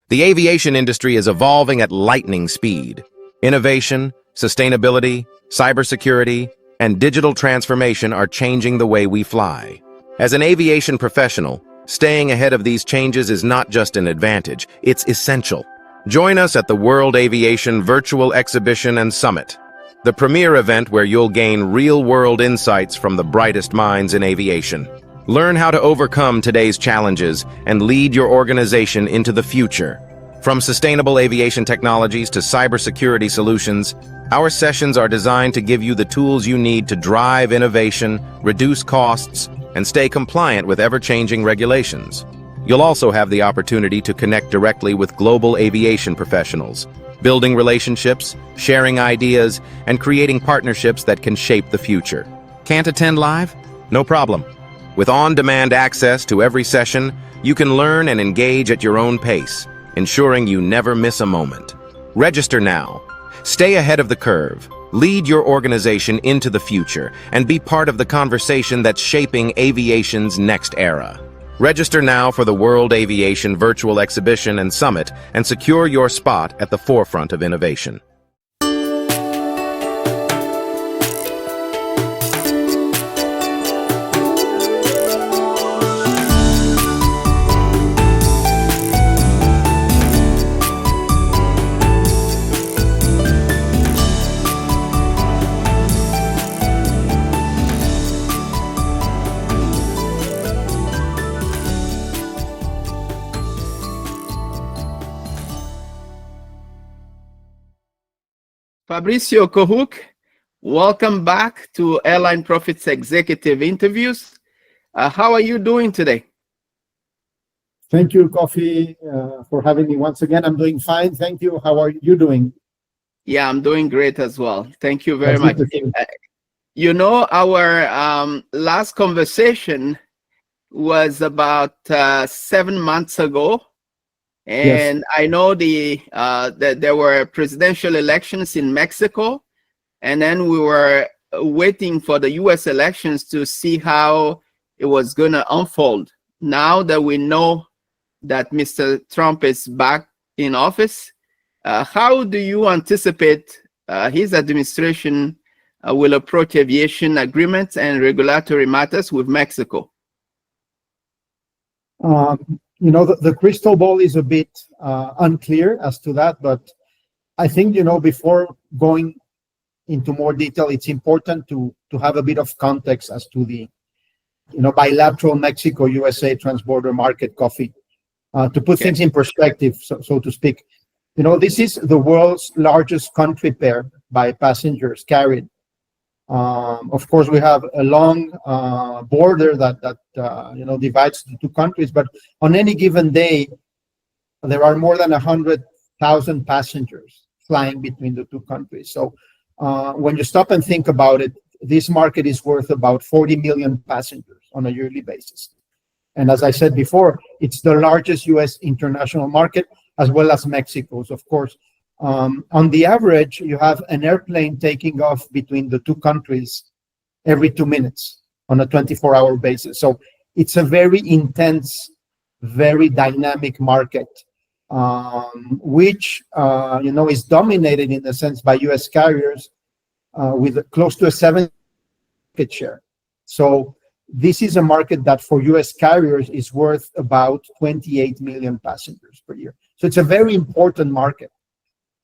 The aviation industry is evolving at lightning speed. Innovation, sustainability, cybersecurity, and digital transformation are changing the way we fly. As an aviation professional, staying ahead of these changes is not just an advantage, it's essential. Join us at the World Aviation Virtual Exhibition and Summit, the premier event where you'll gain real-world insights from the brightest minds in aviation. Learn how to overcome today's challenges and lead your organization into the future. From sustainable aviation technologies to cybersecurity solutions, our sessions are designed to give you the tools you need to drive innovation, reduce costs, and stay compliant with ever-changing regulations. You'll also have the opportunity to connect directly with global aviation professionals, building relationships, sharing ideas, and creating partnerships that can shape the future. Can't attend live? No problem. With on-demand access to every session, you can learn and engage at your own pace, ensuring you never miss a moment. Register now. Stay ahead of the curve. Lead your organization into the future and be part of the conversation that's shaping aviation's next era. Register now for the World Aviation Virtual Exhibition and Summit and secure your spot at the forefront of innovation. Fabricio Kohuk, welcome back to Airline Profits Executive Interviews. How are you doing today? Thank you, Kofi, for having me once again. I'm doing fine. Thank you. How are you doing? Yeah, I'm doing great as well. Thank you very much. You know, our last conversation was about 7 months ago. And yes. I know that there were presidential elections in Mexico, and then we were waiting for the U.S. elections to see how it was going to unfold. Now that we know that Mr. Trump is back in office, how do you anticipate his administration will approach aviation agreements and regulatory matters with Mexico? You know, the crystal ball is a bit unclear as to that, but I think, you know, before going into more detail, it's important to have a bit of context as to the, you know, bilateral Mexico-USA transborder market, Coffee, to put things in perspective, so to speak. You know, this is the world's largest country pair by passengers carried. Of course, we have a long border that you know, divides the two countries, but on any given day, there are more than 100,000 passengers flying between the two countries. So when you stop and think about it, this market is worth about 40 million passengers on a yearly basis. And as I said before, it's the largest U.S. international market, as well as Mexico's, of course. On the average, you have an airplane taking off between the two countries every 2 minutes on a 24-hour basis. So it's a very intense, very dynamic market, which you know, is dominated in a sense by U.S. carriers with close to a 7% market share. So this is a market that for U.S. carriers is worth about 28 million passengers per year. So it's a very important market.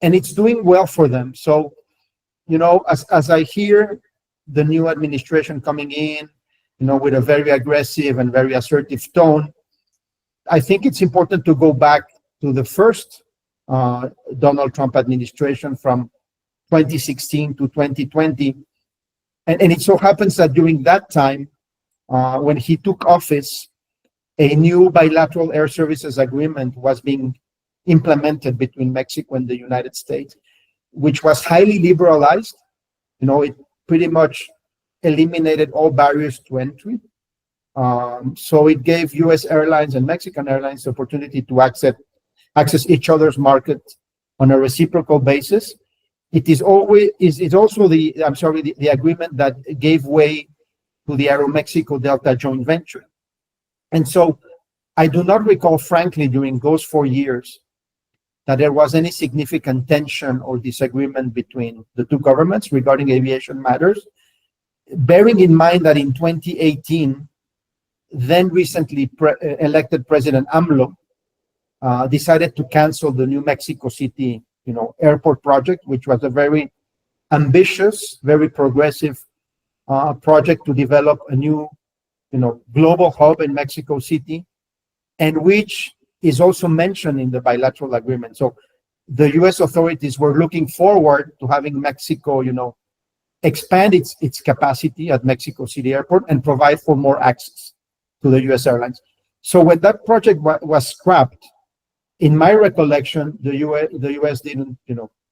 And it's doing well for them. So, you know, as I hear the new administration coming in, you know, with a very aggressive and very assertive tone, I think it's important to go back to the first Donald Trump administration from 2016 to 2020. And it so happens that during that time, when he took office, a new bilateral air services agreement was being implemented between Mexico and the United States, which was highly liberalized. You know, it pretty much eliminated all barriers to entry. So it gave U.S. airlines and Mexican airlines the opportunity to access each other's market on a reciprocal basis. It's also the agreement that gave way to the Aeromexico-Delta joint venture. And so I do not recall, frankly, during those 4 years, that there was any significant tension or disagreement between the two governments regarding aviation matters, bearing in mind that in 2018, then recently elected President AMLO decided to cancel the New Mexico City, airport project, which was a very ambitious, very progressive project to develop a new, global hub in Mexico City, and which is also mentioned in the bilateral agreement. So the U.S. authorities were looking forward to having Mexico, expand its capacity at Mexico City Airport and provide for more access to the U.S. airlines. So when that project was scrapped, in my recollection, the U.S. didn't,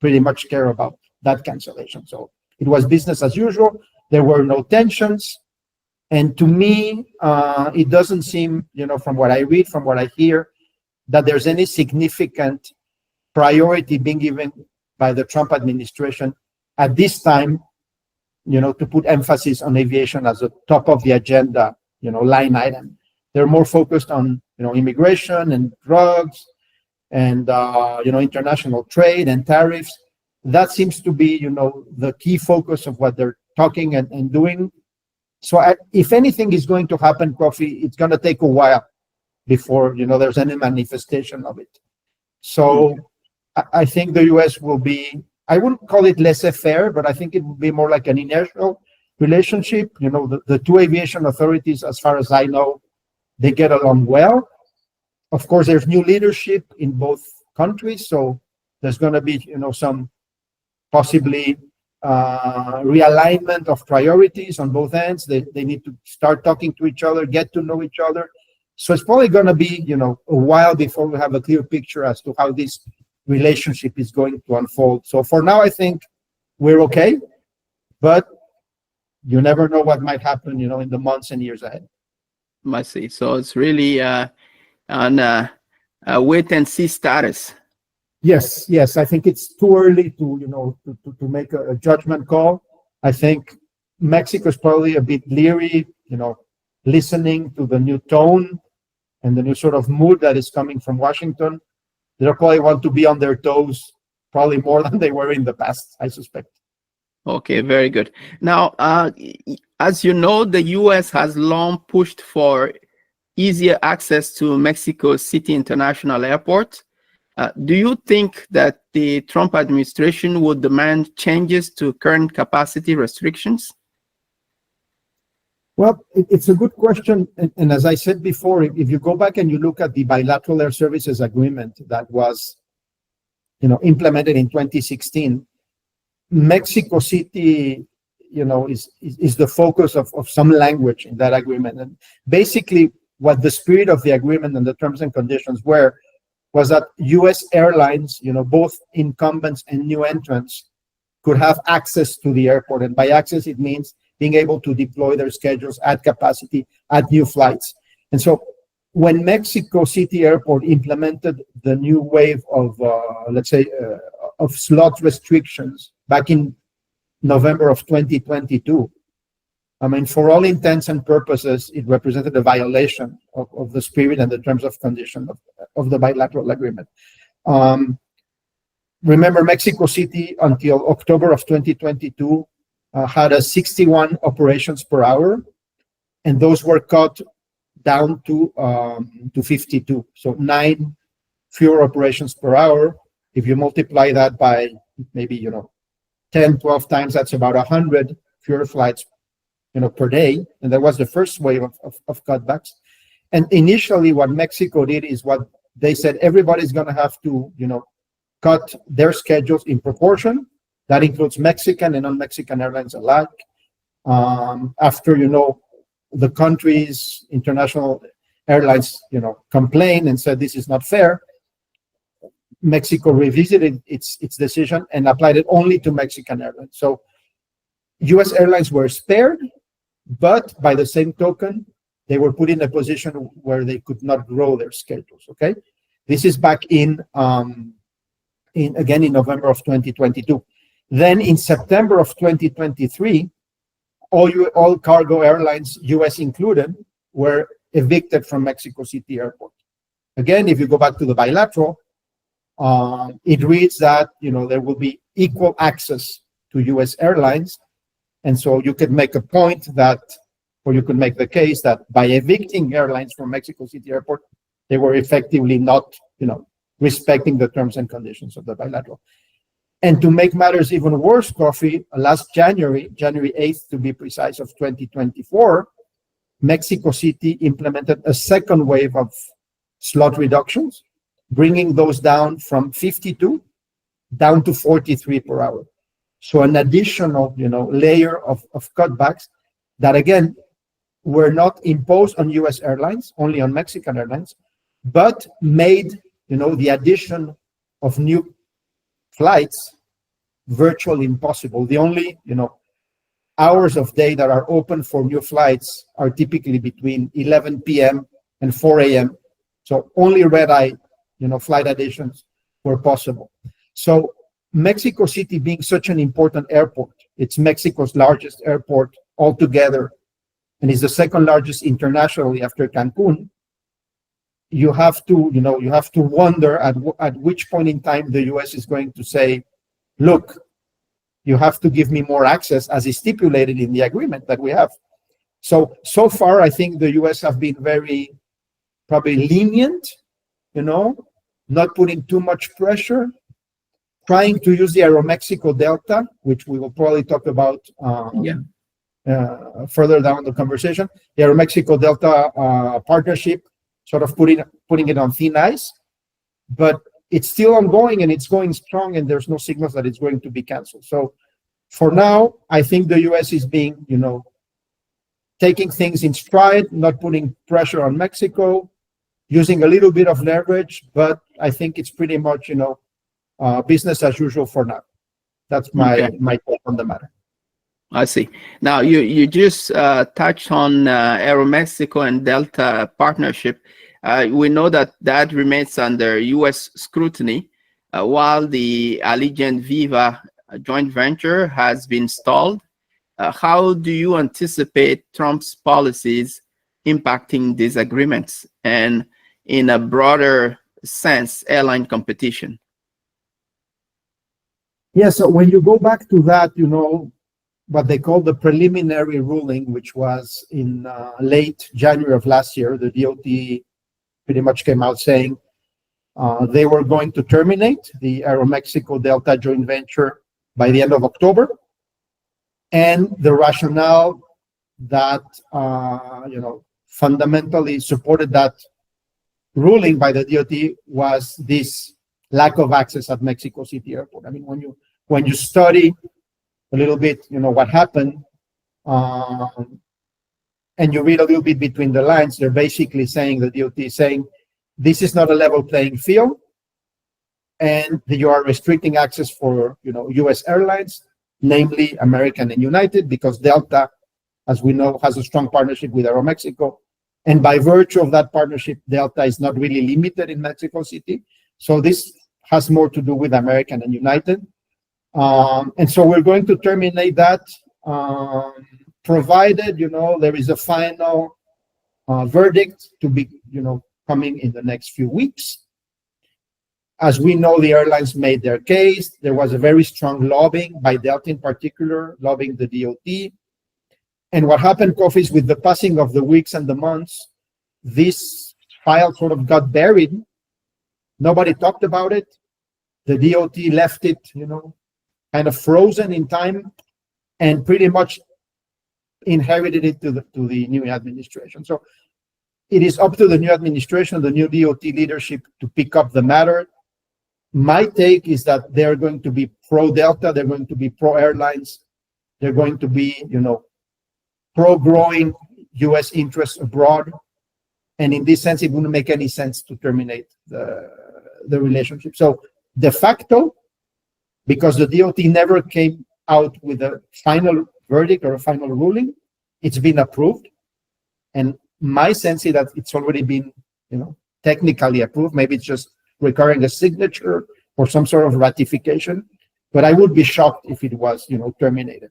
pretty much care about that cancellation. So it was business as usual. There were no tensions. And to me, it doesn't seem, from what I read, from what I hear, that there's any significant priority being given by the Trump administration at this time, to put emphasis on aviation as a top of the agenda, line item. They're more focused on, immigration and drugs and, international trade and tariffs. That seems to be, the key focus of what they're talking and doing. So if anything is going to happen, Kofi, it's going to take a while before, there's any manifestation of it. So I think the U.S. will be, I wouldn't call it laissez-faire, but I think it will be more like an inertial relationship. The two aviation authorities, as far as I know, they get along well. Of course, there's new leadership in both countries, so there's going to be, some possibly realignment of priorities on both ends. They need to start talking to each other, get to know each other. So it's probably going to be, a while before we have a clear picture as to how this relationship is going to unfold. So for now, I think we're okay, but you never know what might happen, in the months and years ahead. I see. So it's really on a wait and see status. Yes. I think it's too early to make a judgment call. I think Mexico is probably a bit leery, listening to the new tone and the new sort of mood that is coming from Washington. They'll probably want to be on their toes, probably more than they were in the past, I suspect. Okay, very good. Now, as you know, the U.S. has long pushed for easier access to Mexico City International Airport. Do you think that the Trump administration would demand changes to current capacity restrictions? Well, it's a good question. And as I said before, if you go back and you look at the bilateral air services agreement that was, implemented in 2016, Mexico City, is the focus of some language in that agreement. And basically, what the spirit of the agreement and the terms and conditions were was that U.S. airlines, both incumbents and new entrants, could have access to the airport. And by access, it means being able to deploy their schedules at capacity, at new flights. And so when Mexico City Airport implemented the new wave of, of slot restrictions back in November of 2022, I mean, for all intents and purposes, it represented a violation of the spirit and the terms of condition of the bilateral agreement. Remember, Mexico City, until October of 2022, had a 61 operations per hour, and those were cut down to 52. So 9 fewer operations per hour. If you multiply that by maybe 10, 12 times, that's about 100 fewer flights per day. And that was the first wave of cutbacks. And initially, what Mexico did is what they said: everybody's going to have to cut their schedules in proportion. That includes Mexican and non-Mexican airlines alike. After, the country's international airlines, complained and said this is not fair, Mexico revisited its decision and applied it only to Mexican airlines. So U.S. airlines were spared, but by the same token, they were put in a position where they could not grow their schedules, okay? This is back in November of 2022. Then in September of 2023, all cargo airlines, U.S. included, were evicted from Mexico City Airport. Again, if you go back to the bilateral, It reads that, there will be equal access to U.S. airlines. And so you could make a point that, or you could make the case that by evicting airlines from Mexico City Airport, they were effectively not, respecting the terms and conditions of the bilateral. And to make matters even worse, Kofi, last January 8th to be precise, of 2024, Mexico City implemented a second wave of slot reductions, bringing those down from 52 down to 43 per hour. So an additional, layer of cutbacks that, again, were not imposed on U.S. airlines, only on Mexican airlines, but made, the addition of new flights virtually impossible. The only, hours of day that are open for new flights are typically between 11 p.m. and 4 a.m. So only red-eye, flight additions were possible. So Mexico City being such an important airport, it's Mexico's largest airport altogether, and is the second largest internationally after Cancun. You have to wonder at which point in time the U.S. is going to say, look, you have to give me more access as is stipulated in the agreement that we have. So far, I think the U.S. have been very probably lenient, not putting too much pressure, trying to use the Aeromexico-Delta, which we will probably talk about further down the conversation. The Aeromexico-Delta partnership, sort of putting it on thin ice, but it's still ongoing and it's going strong, and there's no signals that it's going to be canceled. So for now, I think the U.S. is being, taking things in stride, not putting pressure on Mexico, using a little bit of leverage, but I think it's pretty much, business as usual for now. That's my take on the matter. I see. Now, you just touched on Aeromexico and Delta partnership. We know that remains under U.S. scrutiny, while the Allegiant Viva joint venture has been stalled. How do you anticipate Trump's policies impacting these agreements and, in a broader sense, airline competition? Yeah, so when you go back to that, what they call the preliminary ruling, which was in late January of last year, the DOT pretty much came out saying they were going to terminate the Aeromexico-Delta joint venture by the end of October. And the rationale that, fundamentally supported that ruling by the DOT was this lack of access at Mexico City Airport. I mean, when you study a little bit, what happened, and you read a little bit between the lines, they're basically saying, the DOT is saying, this is not a level playing field, and you are restricting access for, U.S. airlines, namely American and United, because Delta, as we know, has a strong partnership with Aeromexico. And by virtue of that partnership, Delta is not really limited in Mexico City. So this has more to do with American and United. And so we're going to terminate that, provided, there is a final verdict to be, coming in the next few weeks. As we know, the airlines made their case. There was a very strong lobbying by Delta in particular, lobbying the DOT. And what happened, Kofi, is with the passing of the weeks and the months, this file sort of got buried. Nobody talked about it. The DOT left it, kind of frozen in time, and pretty much inherited it to the new administration. So it is up to the new administration, the new DOT leadership, to pick up the matter. My take is that they're going to be pro-Delta, they're going to be pro-airlines, they're going to be, pro-growing U.S. interests abroad. And in this sense, it wouldn't make any sense to terminate the relationship. So de facto, because the DOT never came out with a final verdict or a final ruling, it's been approved. And my sense is that it's already been, technically approved. Maybe it's just requiring a signature or some sort of ratification. But I would be shocked if it was, terminated.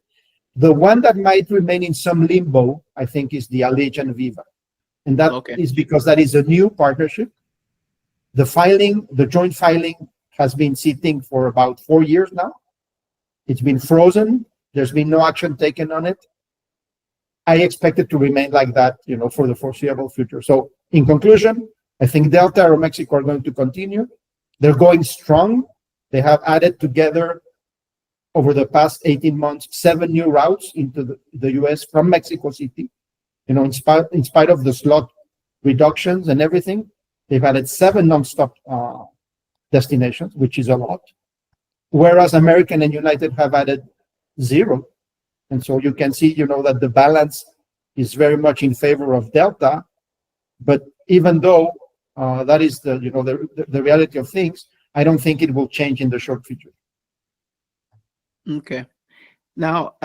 The one that might remain in some limbo, I think, is the Allegiant Viva. And that is because that is a new partnership. The joint filing has been sitting for about 4 years now. It's been frozen. There's been no action taken on it. I expect it to remain like that, for the foreseeable future. So in conclusion, I think Delta, Aeromexico are going to continue. They're going strong. They have added together over the past 18 months 7 new routes into the U.S. from Mexico City. In spite of the slot reductions and everything, they've added 7 nonstop destinations, which is a lot. Whereas American and United have added 0. And so you can see, that the balance is very much in favor of Delta. But even though that is the reality of things, I don't think it will change in the short future. Okay. Now,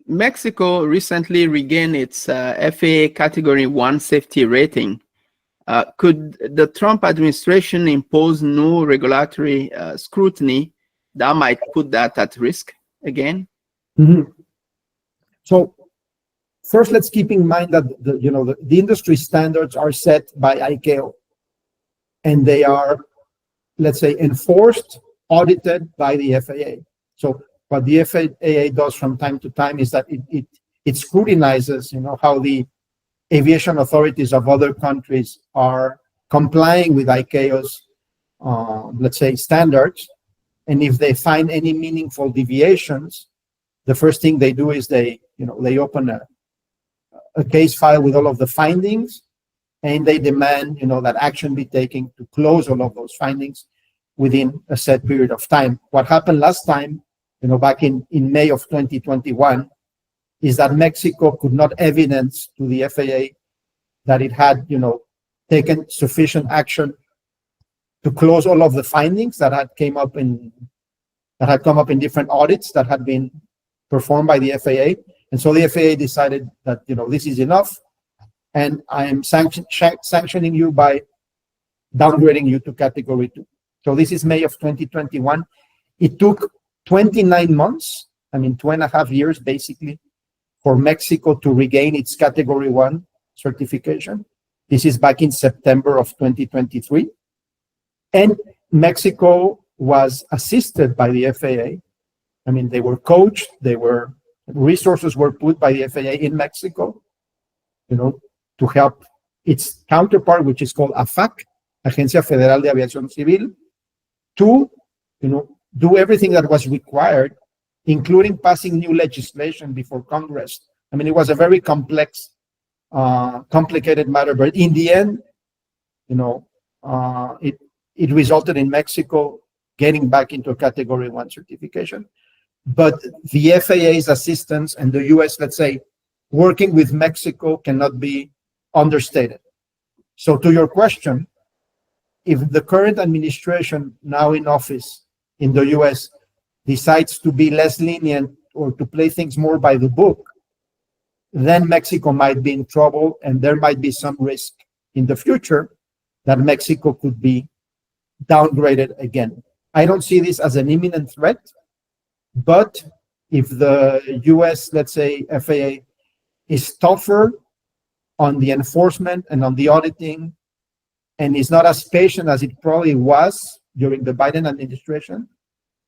Mexico recently regained its FAA Category 1 safety rating. Could the Trump administration impose new regulatory scrutiny that might put that at risk again? Mm-hmm. So first, let's keep in mind that the industry standards are set by ICAO, and they are, let's say, enforced, audited by the FAA. So what the FAA does from time to time is that it scrutinizes, how the aviation authorities of other countries are complying with ICAO's, let's say, standards. And if they find any meaningful deviations, the first thing they do is they open a case file with all of the findings, and they demand, that action be taken to close all of those findings within a set period of time. What happened last time, back in May of 2021, is that Mexico could not evidence to the FAA that it had, taken sufficient action to close all of the findings that had come up in different audits that had been performed by the FAA. And so the FAA decided that, this is enough, and I am sanctioning you by downgrading you to Category 2. So this is May of 2021. It took 29 months, 2.5 years, basically, for Mexico to regain its Category 1 certification. This is back in September of 2023. And Mexico was assisted by the FAA. They were coached, resources were put by the FAA in Mexico, to help its counterpart, which is called AFAC, Agencia Federal de Aviación Civil, to, do everything that was required, including passing new legislation before Congress. It was a very complex, complicated matter, but in the end, it resulted in Mexico getting back into a Category 1 certification. But the FAA's assistance and the U.S., let's say, working with Mexico cannot be understated. So to your question, if the current administration now in office in the U.S. decides to be less lenient or to play things more by the book, then Mexico might be in trouble, and there might be some risk in the future that Mexico could be downgraded again. I don't see this as an imminent threat, but if the U.S., let's say, FAA is tougher on the enforcement and on the auditing, and is not as patient as it probably was during the Biden administration,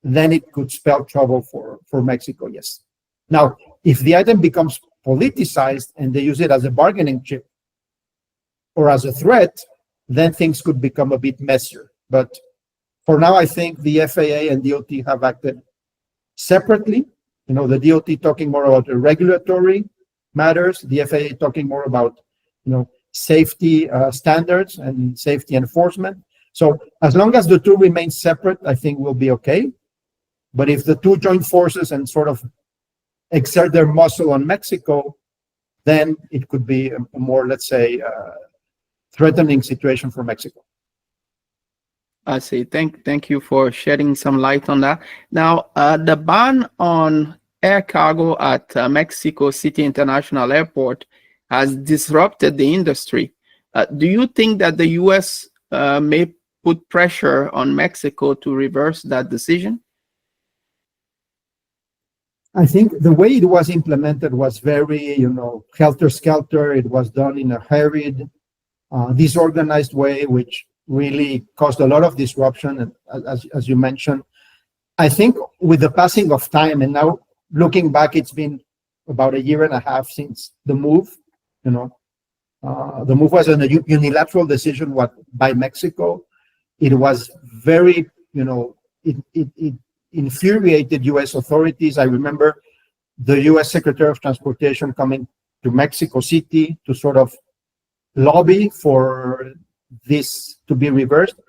then it could spell trouble for Mexico, yes. Now, if the item becomes politicized and they use it as a bargaining chip or as a threat, then things could become a bit messier. But for now, I think the FAA and DOT have acted separately. The DOT talking more about the regulatory matters, the FAA talking more about, safety standards and safety enforcement. So as long as the two remain separate, I think we'll be okay. But if the two join forces and sort of exert their muscle on Mexico, then it could be a more, let's say, threatening situation for Mexico. I see. Thank you for shedding some light on that. Now, the ban on air cargo at Mexico City International Airport has disrupted the industry. Do you think that the U.S. May put pressure on Mexico to reverse that decision? I think the way it was implemented was very, helter-skelter. It was done in a hurried, disorganized way, which really caused a lot of disruption. And as you mentioned, I think with the passing of time, and now looking back, it's been about a year and a half since the move. You know, the move was a unilateral decision by Mexico. It was very, it infuriated U.S. authorities. I remember the U.S. Secretary of Transportation coming to Mexico City to sort of lobby for this to be reversed.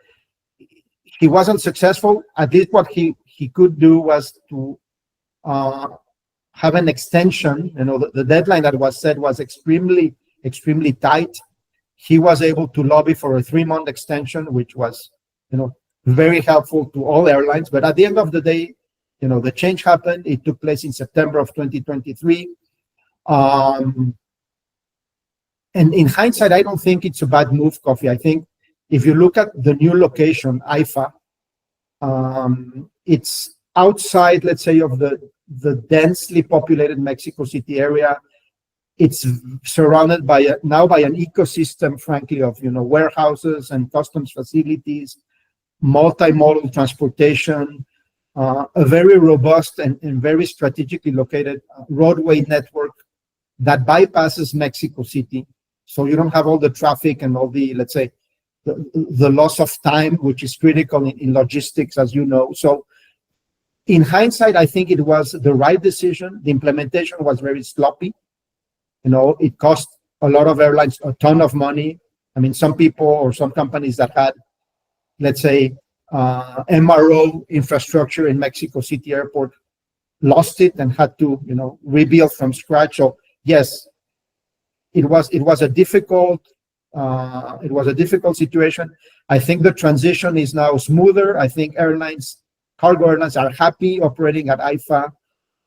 He wasn't successful. At least what he could do was to have an extension. The deadline that was set was extremely tight. He was able to lobby for a 3-month extension, which was, very helpful to all airlines. But at the end of the day, the change happened. It took place in September of 2023. And in hindsight, I don't think it's a bad move, Coffee. I think if you look at the new location, AIFA, it's outside, let's say, of the densely populated Mexico City area. It's surrounded by an ecosystem, frankly, of warehouses and customs facilities, multimodal transportation, a very robust and very strategically located roadway network that bypasses Mexico City. So you don't have all the traffic and all the, let's say, the loss of time, which is critical in logistics, as you know. So in hindsight, I think it was the right decision. The implementation was very sloppy. It cost a lot of airlines a ton of money. I mean, some people or some companies that had, let's say, MRO infrastructure in Mexico City Airport lost it and had to, rebuild from scratch. So yes, it was a difficult situation. I think the transition is now smoother. I think cargo airlines are happy operating at AIFA.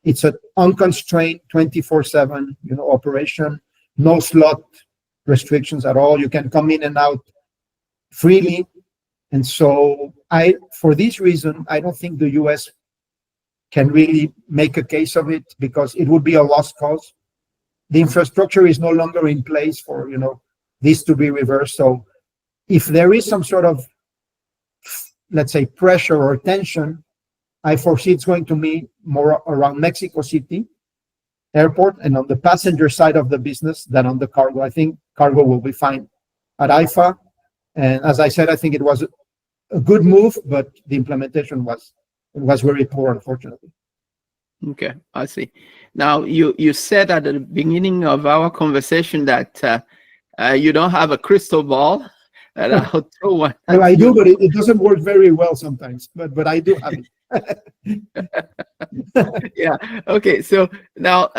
It's an unconstrained 24/7, operation, no slot restrictions at all. You can come in and out freely. And so for this reason, I don't think the US can really make a case of it because it would be a lost cause. The infrastructure is no longer in place for, this to be reversed. So if there is some sort of, let's say, pressure or tension, I foresee it's going to be more around Mexico City Airport and on the passenger side of the business than on the cargo. I think cargo will be fine at AIFA. And as I said, I think it was a good move, but the implementation was very poor, unfortunately. Okay, I see. Now, you said at the beginning of our conversation that you don't have a crystal ball, and I'll throw one. Well, I do, but it doesn't work very well sometimes. But I do have it. Yeah. Okay. So now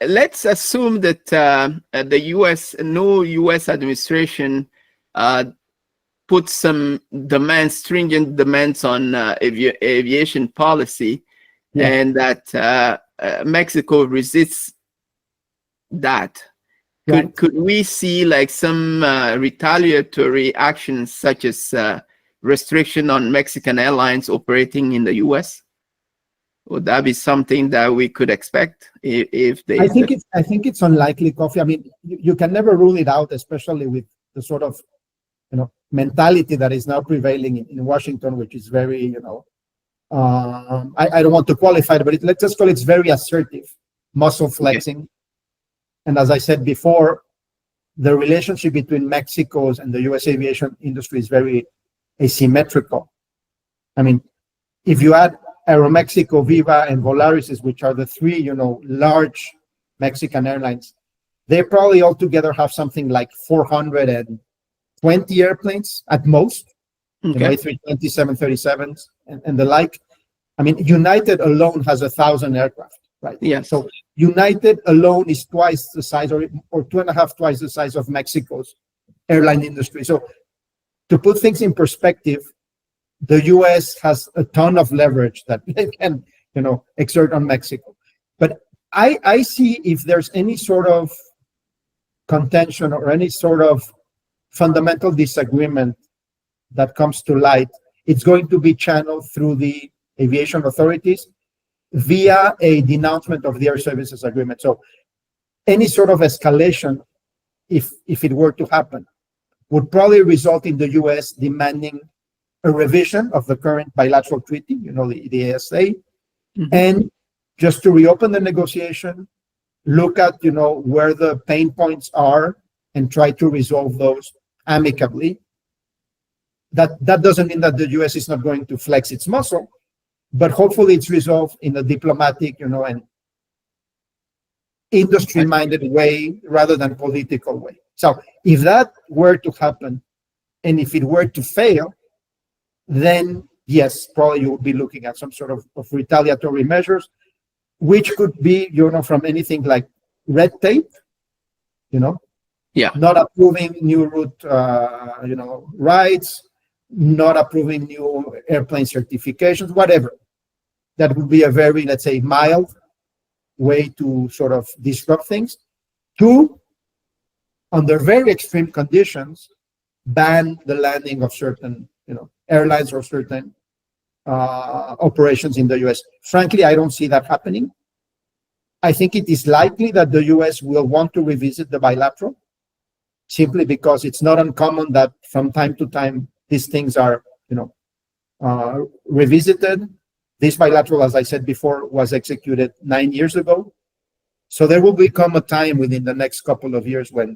let's assume that the new U.S. administration put some stringent demands on aviation policy, and that Mexico resists that. Could we see like some retaliatory actions such as restriction on Mexican airlines operating in the U.S.? Would that be something that we could expect if they? I think it's unlikely, Coffee. I mean, you can never rule it out, especially with the sort of mentality that is now prevailing in Washington, which is very I don't want to qualify it, but let's just call it's very assertive, muscle flexing. Okay. And as I said before, the relationship between Mexico's and the U.S. aviation industry is very asymmetrical. I mean, if you add Aeromexico, Viva, and Volaris, which are the three, large Mexican airlines, they probably altogether have something like 420 airplanes at most, A320, 737s, and the like. I mean, United alone has 1,000 aircraft, right? Yeah. So United alone is twice the size, or 2.5 twice the size of Mexico's airline industry. So to put things in perspective, the U.S. has a ton of leverage that they can, exert on Mexico. But I see if there's any sort of contention or any sort of fundamental disagreement that comes to light, it's going to be channeled through the aviation authorities via a denouncement of the air services agreement. So any sort of escalation, if it were to happen, would probably result in the U.S. demanding a revision of the current bilateral treaty, the ASA, and just to reopen the negotiation, look at, where the pain points are and try to resolve those amicably. That doesn't mean that the U.S. is not going to flex its muscle, but hopefully it's resolved in a diplomatic, and industry-minded way rather than political way. So if that were to happen, and if it were to fail, then yes, probably you would be looking at some sort of retaliatory measures, which could be, from anything like red tape, not approving new route, rights, not approving new airplane certifications, whatever. That would be a very, let's say, mild way to sort of disrupt things. Two, under very extreme conditions, ban the landing of certain, airlines or certain operations in the U.S. Frankly, I don't see that happening. I think it is likely that the U.S. will want to revisit the bilateral, simply because it's not uncommon that from time to time these things are, revisited. This bilateral, as I said before, was executed 9 years ago. So there will become a time within the next couple of years when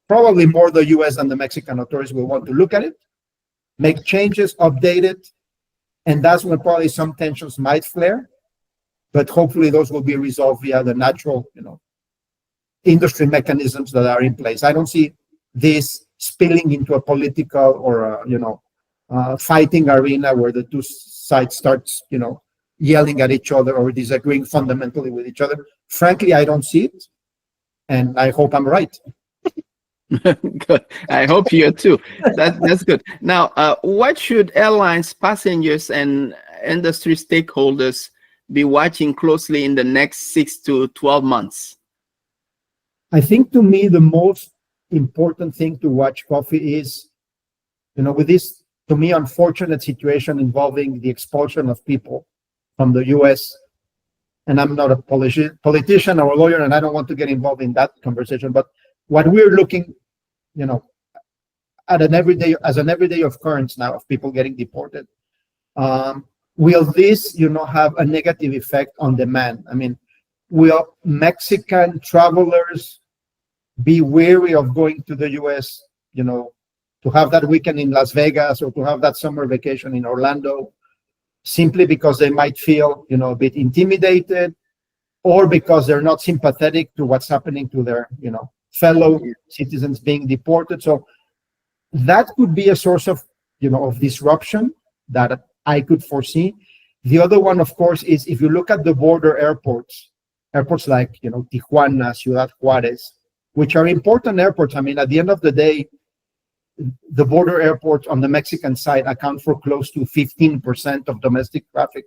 probably more the U.S. and the Mexican authorities will want to look at it, make changes, update it, and that's when probably some tensions might flare. But hopefully those will be resolved via the natural, industry mechanisms that are in place. I don't see this spilling into a political or fighting arena where the two sides starts, yelling at each other or disagreeing fundamentally with each other. Frankly, I don't see it, and I hope I'm right. Good. I hope you too. That's good. Now, what should airlines, passengers, and industry stakeholders be watching closely in the next 6 to 12 months? I think, to me, the most important thing to watch, Coffee, is, with this, to me, unfortunate situation involving the expulsion of people from the U.S., and I'm not a politician or a lawyer, and I don't want to get involved in that conversation, but what we're looking, at an everyday occurrence now of people getting deported, will this, have a negative effect on demand? I mean, will Mexican travelers be wary of going to the U.S., to have that weekend in Las Vegas or to have that summer vacation in Orlando, simply because they might feel, a bit intimidated, or because they're not sympathetic to what's happening to their, fellow citizens being deported? So that could be a source of, of disruption that I could foresee. The other one, of course, is if you look at the border airports like, Tijuana, Ciudad Juarez, which are important airports. I mean, at the end of the day, the border airports on the Mexican side account for close to 15% of domestic traffic.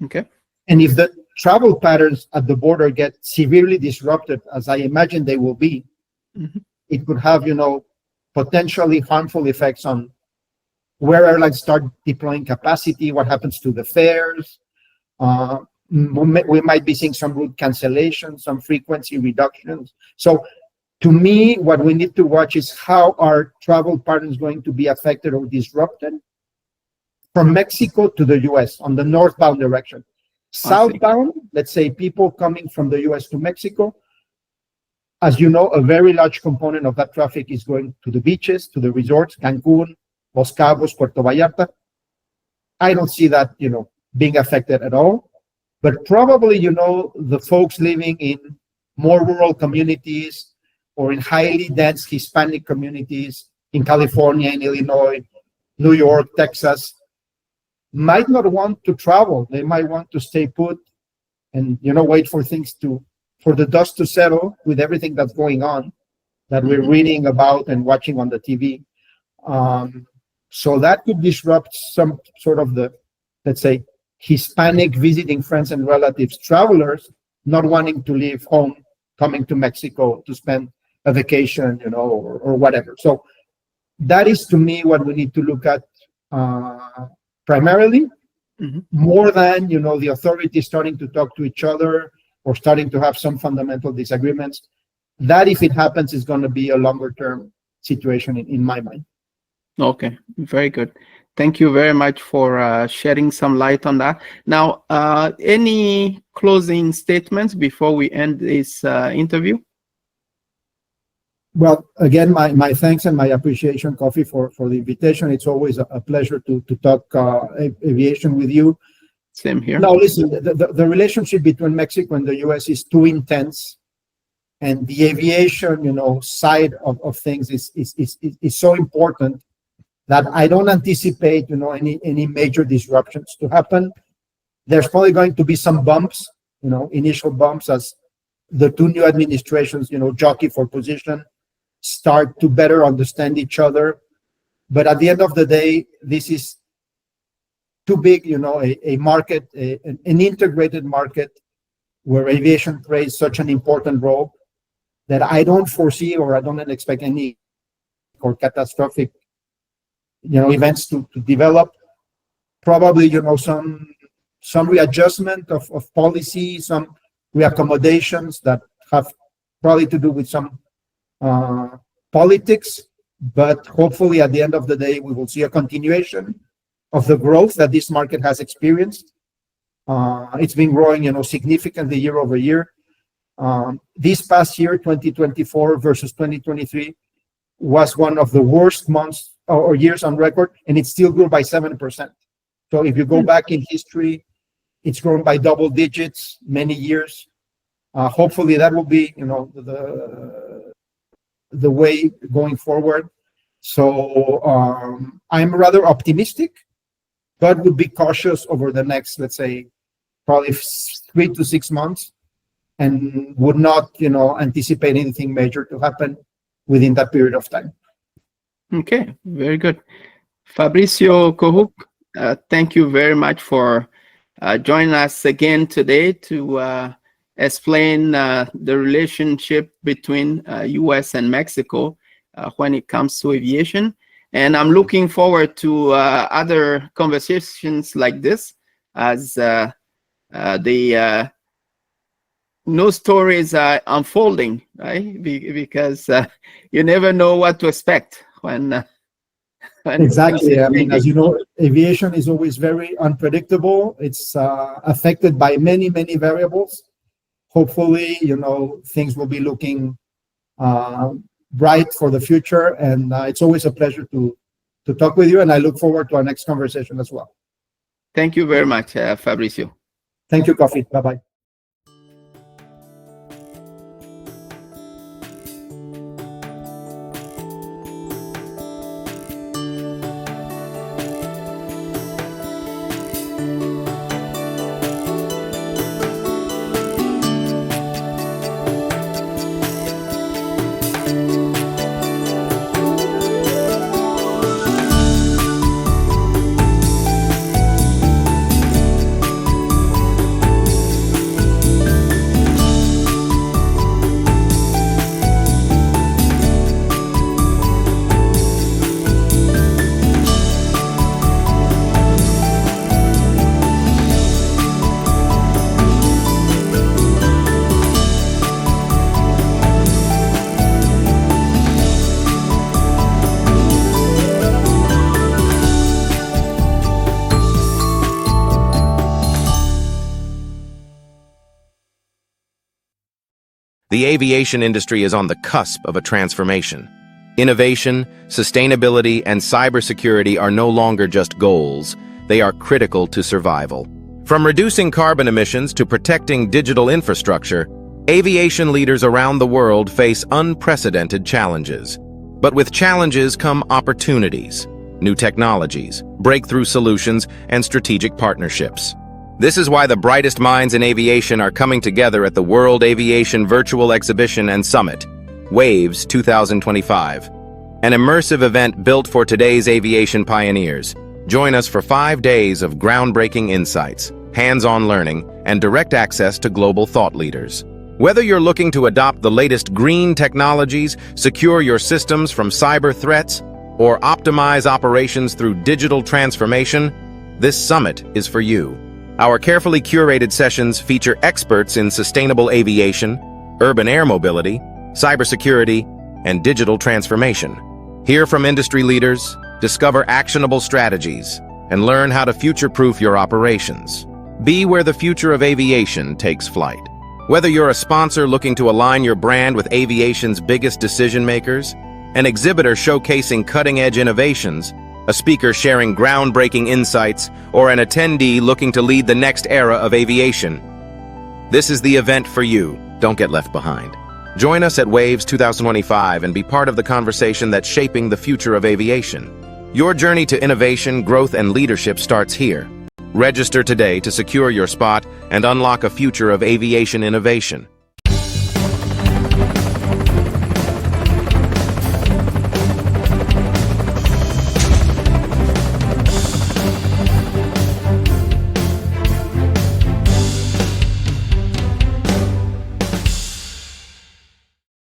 Okay. And if the travel patterns at the border get severely disrupted, as I imagine they will be, it could have, potentially harmful effects on where airlines start deploying capacity, what happens to the fares. We might be seeing some route cancellations, some frequency reductions. So to me, what we need to watch is how are travel patterns going to be affected or disrupted from Mexico to the U.S. on the northbound direction. Southbound, let's say people coming from the U.S. to Mexico, as you know, a very large component of that traffic is going to the beaches, to the resorts, Cancun, Los Cabos, Puerto Vallarta. I don't see that, being affected at all. But probably, the folks living in more rural communities or in highly dense Hispanic communities in California, in Illinois, New York, Texas, might not want to travel. They might want to stay put and, wait for the dust to settle with everything that's going on that we're reading about and watching on the TV. So that could disrupt some sort of the, let's say, Hispanic visiting friends and relatives, travelers not wanting to leave home, coming to Mexico to spend a vacation, or whatever. So that is, to me, what we need to look at primarily, more than, the authorities starting to talk to each other or starting to have some fundamental disagreements. That, if it happens, is going to be a longer term situation in my mind. Okay, very good. Thank you very much for shedding some light on that. Now, any closing statements before we end this interview? Well, again, my thanks and my appreciation, Kofi, for the invitation. It's always a pleasure to talk aviation with you. Same here. Now, listen, the relationship between Mexico and the U.S. is too intense, and the aviation, side of things is so important that I don't anticipate, any major disruptions to happen. There's probably going to be some bumps, initial bumps as the two new administrations, jockey for position, start to better understand each other. But at the end of the day, this is too big, a market, an integrated market where aviation plays such an important role that I don't foresee or I don't expect any or catastrophic, events to develop. Probably, some readjustment of policy, some reaccommodations that have probably to do with some politics, but hopefully at the end of the day, we will see a continuation of the growth that this market has experienced. It's been growing, significantly year over year. This past year, 2024 versus 2023, was one of the worst months or years on record, and it still grew by 7%. So if you go back in history, it's grown by double digits many years. Hopefully that will be, the way going forward. So I'm rather optimistic, but would be cautious over the next, let's say, probably 3 to 6 months, and would not, anticipate anything major to happen within that period of time. Okay, very good. Fabricio Kohuk, thank you very much for joining us again today to explain the relationship between U.S. and Mexico when it comes to aviation. And I'm looking forward to other conversations like this as the news stories are unfolding, right? Because you never know what to expect when exactly. I mean, as you know, aviation is always very unpredictable. It's affected by many, many variables. Hopefully, things will be looking bright for the future, and it's always a pleasure to talk with you, and I look forward to our next conversation as well. Thank you very much, Fabricio. Thank you, Kofi. Bye-bye. The aviation industry is on the cusp of a transformation. Innovation, sustainability, and cybersecurity are no longer just goals, they are critical to survival. From reducing carbon emissions to protecting digital infrastructure, aviation leaders around the world face unprecedented challenges. But with challenges come opportunities, new technologies, breakthrough solutions, and strategic partnerships. This is why the brightest minds in aviation are coming together at the World Aviation Virtual Exhibition and Summit, WAVES 2025, an immersive event built for today's aviation pioneers. Join us for 5 days of groundbreaking insights, hands-on learning, and direct access to global thought leaders. Whether you're looking to adopt the latest green technologies, secure your systems from cyber threats, or optimize operations through digital transformation, this summit is for you. Our carefully curated sessions feature experts in sustainable aviation, urban air mobility, cybersecurity, and digital transformation. Hear from industry leaders, discover actionable strategies, and learn how to future-proof your operations. Be where the future of aviation takes flight. Whether you're a sponsor looking to align your brand with aviation's biggest decision-makers, an exhibitor showcasing cutting-edge innovations, a speaker sharing groundbreaking insights, or an attendee looking to lead the next era of aviation, this is the event for you. Don't get left behind. Join us at Waves 2025 and be part of the conversation that's shaping the future of aviation. Your journey to innovation, growth, and leadership starts here. Register today to secure your spot and unlock a future of aviation innovation.